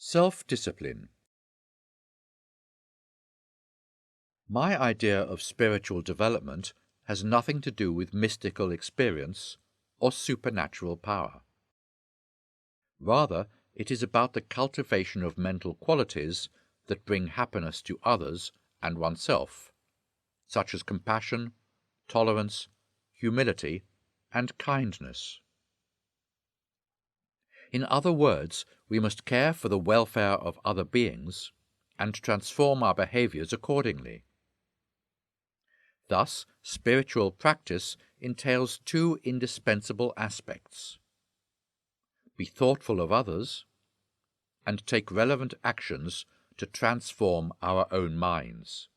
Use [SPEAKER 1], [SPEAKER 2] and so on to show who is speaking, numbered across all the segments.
[SPEAKER 1] Self-discipline. My idea of spiritual development has nothing to do with mystical experience or supernatural power. Rather, it is about the cultivation of mental qualities that bring happiness to others and oneself, such as compassion, tolerance, humility, and kindness. In other words, we must care for the welfare of other beings and transform our behaviors accordingly. Thus, spiritual practice entails two indispensable aspects: be thoughtful of others, and take relevant actions to transform our own minds.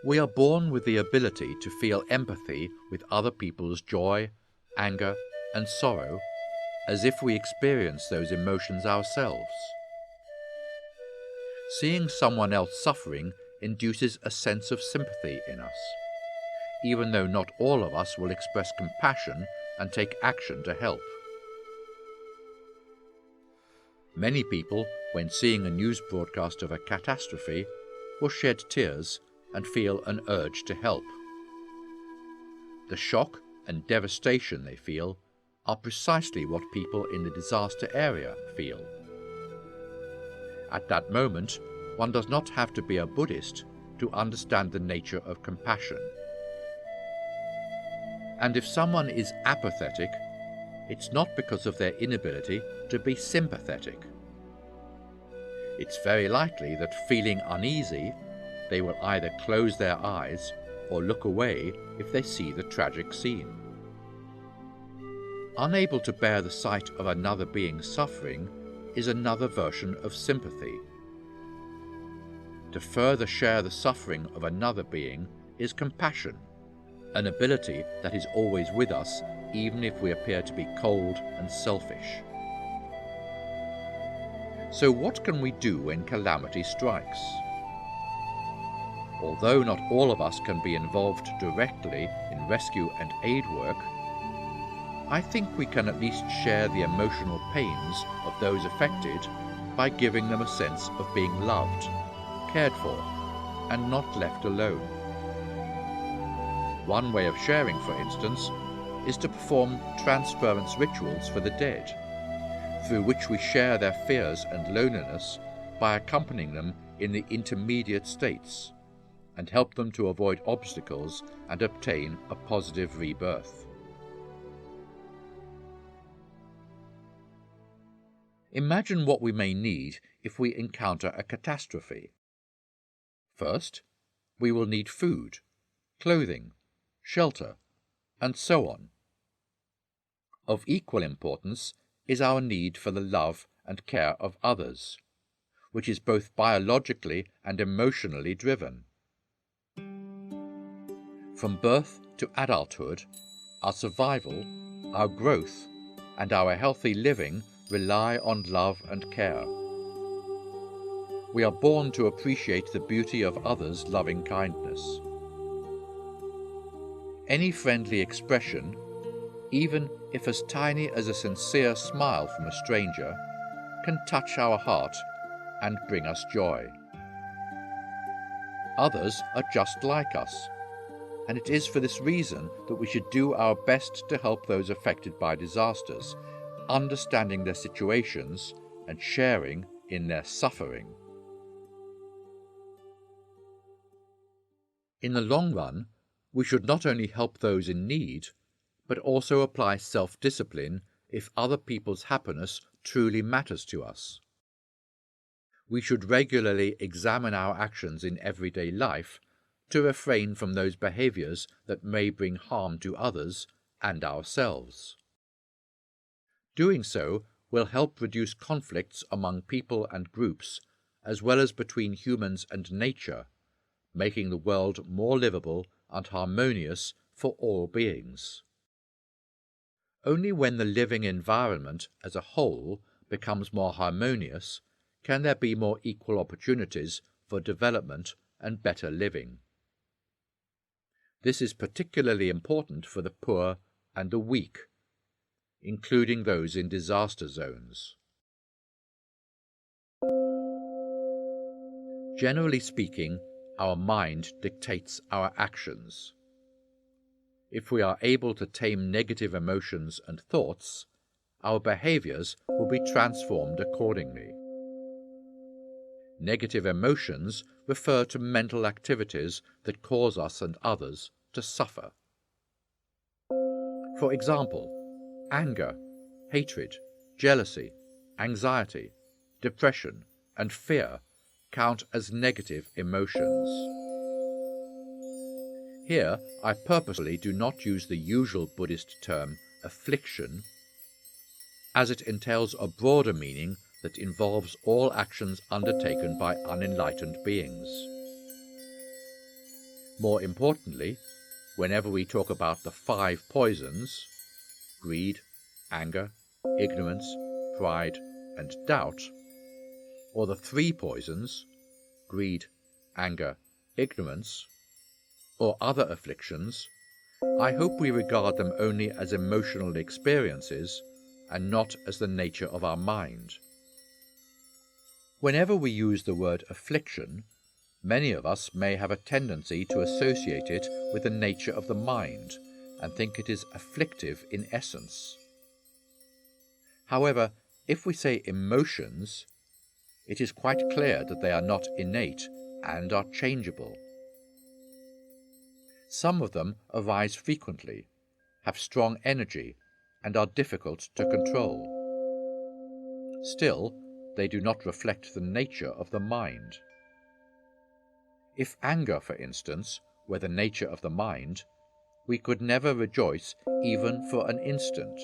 [SPEAKER 1] We are born with the ability to feel empathy with other people's joy, anger, and sorrow, as if we experience those emotions ourselves. Seeing someone else suffering induces a sense of sympathy in us, even though not all of us will express compassion and take action to help. Many people, when seeing a news broadcast of a catastrophe, will shed tears and feel an urge to help. The shock and devastation they feel are precisely what people in the disaster area feel. At that moment, one does not have to be a Buddhist to understand the nature of compassion. And if someone is apathetic, it's not because of their inability to be sympathetic. It's very likely that, feeling uneasy, they will either close their eyes or look away if they see the tragic scene. Unable to bear the sight of another being suffering is another version of sympathy. To further share the suffering of another being is compassion, an ability that is always with us even if we appear to be cold and selfish. So what can we do when calamity strikes? Although not all of us can be involved directly in rescue and aid work, I think we can at least share the emotional pains of those affected by giving them a sense of being loved, cared for, and not left alone. One way of sharing, for instance, is to perform transference rituals for the dead, through which we share their fears and loneliness by accompanying them in the intermediate states, and help them to avoid obstacles and obtain a positive rebirth. Imagine what we may need if we encounter a catastrophe. First, we will need food, clothing, shelter, and so on. Of equal importance is our need for the love and care of others, which is both biologically and emotionally driven. From birth to adulthood, our survival, our growth, and our healthy living rely on love and care. We are born to appreciate the beauty of others' loving kindness. Any friendly expression, even if as tiny as a sincere smile from a stranger, can touch our heart and bring us joy. Others are just like us, and it is for this reason that we should do our best to help those affected by disasters, understanding their situations and sharing in their suffering. In the long run, we should not only help those in need, but also apply self-discipline if other people's happiness truly matters to us. We should regularly examine our actions in everyday life to refrain from those behaviors that may bring harm to others and ourselves. Doing so will help reduce conflicts among people and groups, as well as between humans and nature, making the world more livable and harmonious for all beings. Only when the living environment as a whole becomes more harmonious can there be more equal opportunities for development and better living. This is particularly important for the poor and the weak, including those in disaster zones. Generally speaking, our mind dictates our actions. If we are able to tame negative emotions and thoughts, our behaviors will be transformed accordingly. Negative emotions refer to mental activities that cause us and others to suffer. For example, anger, hatred, jealousy, anxiety, depression, and fear count as negative emotions. Here, I purposely do not use the usual Buddhist term affliction, as it entails a broader meaning that involves all actions undertaken by unenlightened beings. More importantly, whenever we talk about the 5 poisons, greed, anger, ignorance, pride, and doubt, or the 3 poisons, greed, anger, ignorance, or other afflictions, I hope we regard them only as emotional experiences and not as the nature of our mind. Whenever we use the word affliction, many of us may have a tendency to associate it with the nature of the mind and think it is afflictive in essence. However, if we say emotions, it is quite clear that they are not innate and are changeable. Some of them arise frequently, have strong energy, and are difficult to control. Still, they do not reflect the nature of the mind. If anger, for instance, were the nature of the mind, we could never rejoice even for an instant.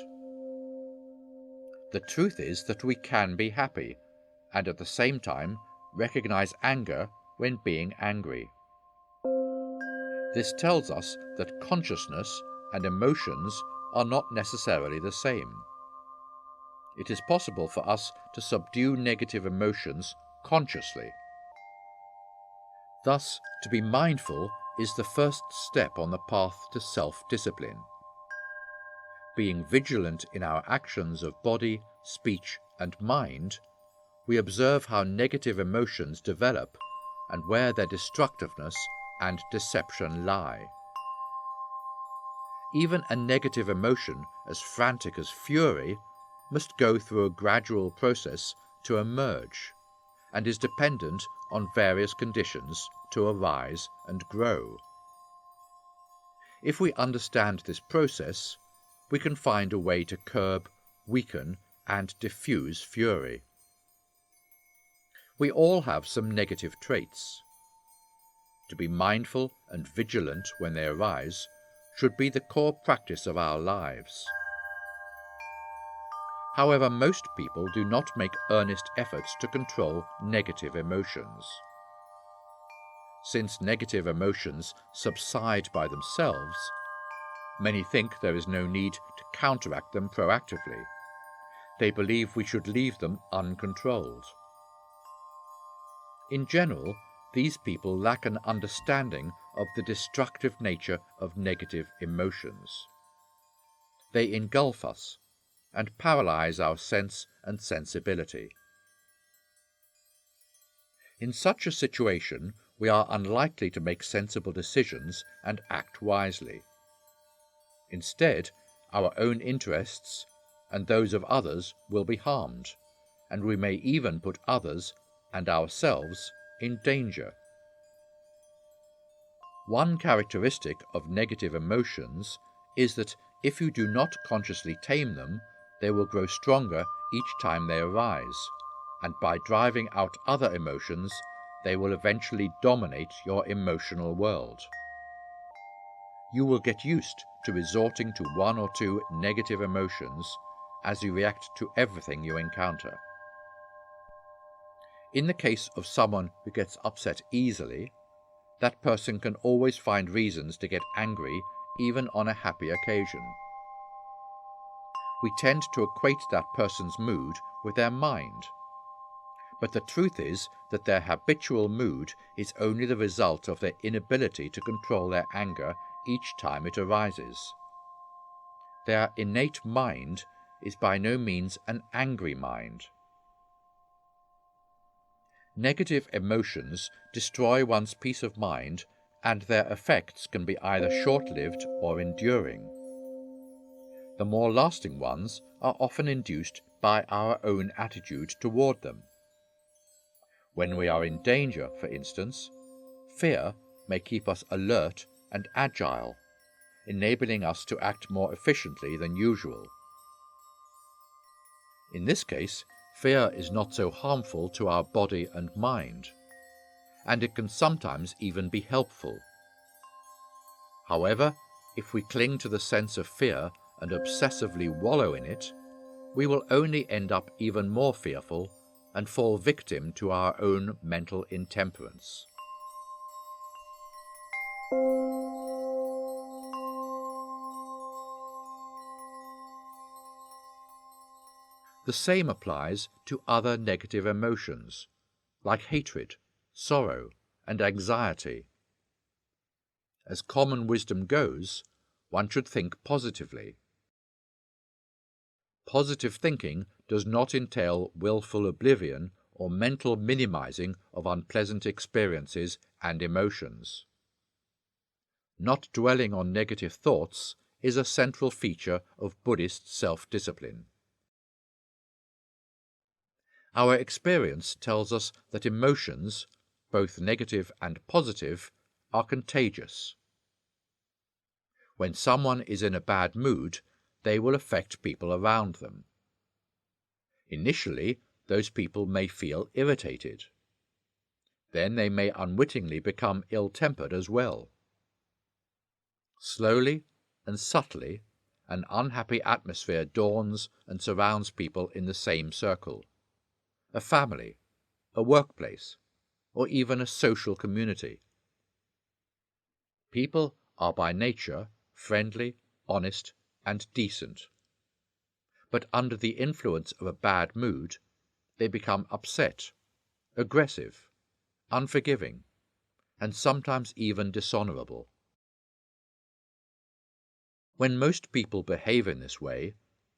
[SPEAKER 1] The truth is that we can be happy, and at the same time recognize anger when being angry. This tells us that consciousness and emotions are not necessarily the same. It is possible for us to subdue negative emotions consciously. Thus, to be mindful is the first step on the path to self-discipline. Being vigilant in our actions of body, speech, and mind, we observe how negative emotions develop and where their destructiveness and deception lie. Even a negative emotion as frantic as fury must go through a gradual process to emerge, and is dependent on various conditions to arise and grow. If we understand this process, we can find a way to curb, weaken, and diffuse fury. We all have some negative traits. To be mindful and vigilant when they arise should be the core practice of our lives. However, most people do not make earnest efforts to control negative emotions. Since negative emotions subside by themselves, many think there is no need to counteract them proactively. They believe we should leave them uncontrolled. In general, these people lack an understanding of the destructive nature of negative emotions. They engulf us and paralyze our sense and sensibility. In such a situation, we are unlikely to make sensible decisions and act wisely. Instead, our own interests and those of others will be harmed, and we may even put others and ourselves in danger. One characteristic of negative emotions is that if you do not consciously tame them, they will grow stronger each time they arise, and by driving out other emotions, they will eventually dominate your emotional world. You will get used to resorting to 1 or 2 negative emotions as you react to everything you encounter. In the case of someone who gets upset easily, that person can always find reasons to get angry even on a happy occasion. We tend to equate that person's mood with their mind. But the truth is that their habitual mood is only the result of their inability to control their anger each time it arises. Their innate mind is by no means an angry mind. Negative emotions destroy one's peace of mind, and their effects can be either short-lived or enduring. The more lasting ones are often induced by our own attitude toward them. When we are in danger, for instance, fear may keep us alert and agile, enabling us to act more efficiently than usual. In this case, fear is not so harmful to our body and mind, and it can sometimes even be helpful. However, if we cling to the sense of fear and obsessively wallow in it, we will only end up even more fearful and fall victim to our own mental intemperance. The same applies to other negative emotions, like hatred, sorrow, and anxiety. As common wisdom goes, one should think positively. Positive thinking does not entail willful oblivion or mental minimizing of unpleasant experiences and emotions. Not dwelling on negative thoughts is a central feature of Buddhist self-discipline. Our experience tells us that emotions, both negative and positive, are contagious. When someone is in a bad mood, they will affect people around them. Initially, those people may feel irritated. Then they may unwittingly become ill-tempered as well. Slowly and subtly, an unhappy atmosphere dawns and surrounds people in the same circle: a family, a workplace, or even a social community. People are by nature friendly, honest, and decent. But under the influence of a bad mood, they become upset, aggressive, unforgiving, and sometimes even dishonorable. When most people behave in this way,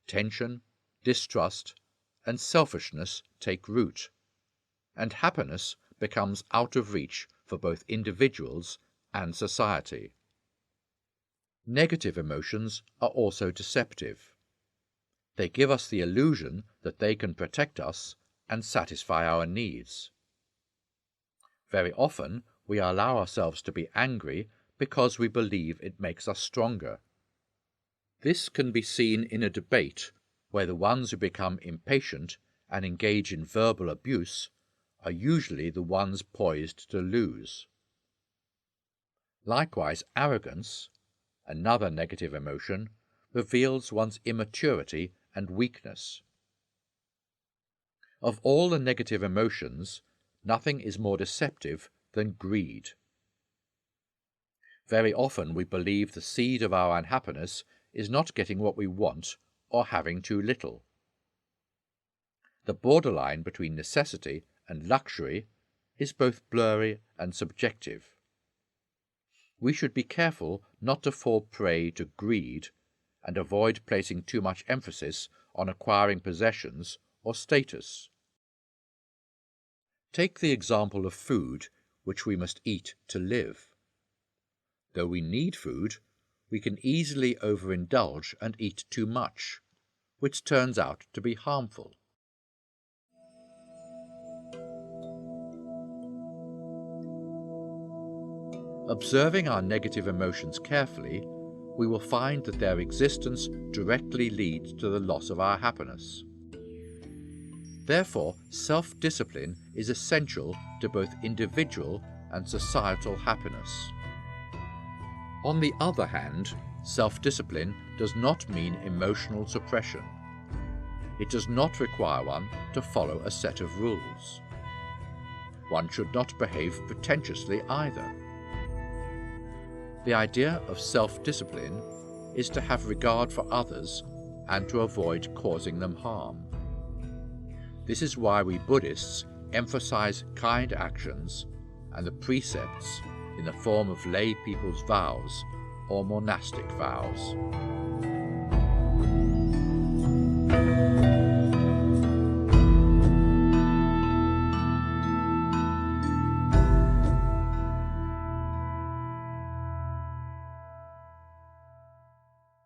[SPEAKER 1] tension, distrust, and selfishness take root, and happiness becomes out of reach for both individuals and society. Negative emotions are also deceptive. They give us the illusion that they can protect us and satisfy our needs. Very often we allow ourselves to be angry because we believe it makes us stronger. This can be seen in a debate where the ones who become impatient and engage in verbal abuse are usually the ones poised to lose. Likewise, arrogance, another negative emotion, reveals one's immaturity and weakness. Of all the negative emotions, nothing is more deceptive than greed. Very often we believe the seed of our unhappiness is not getting what we want or having too little. The borderline between necessity and luxury is both blurry and subjective. We should be careful not to fall prey to greed and avoid placing too much emphasis on acquiring possessions or status. Take the example of food, which we must eat to live. Though we need food, we can easily overindulge and eat too much, which turns out to be harmful. Observing our negative emotions carefully, we will find that their existence directly leads to the loss of our happiness. Therefore, self-discipline is essential to both individual and societal happiness. On the other hand, self-discipline does not mean emotional suppression. It does not require one to follow a set of rules. One should not behave pretentiously either. The idea of self-discipline is to have regard for others and to avoid causing them harm. This is why we Buddhists emphasize kind actions, and the precepts, in the form of lay people's vows, or monastic vows.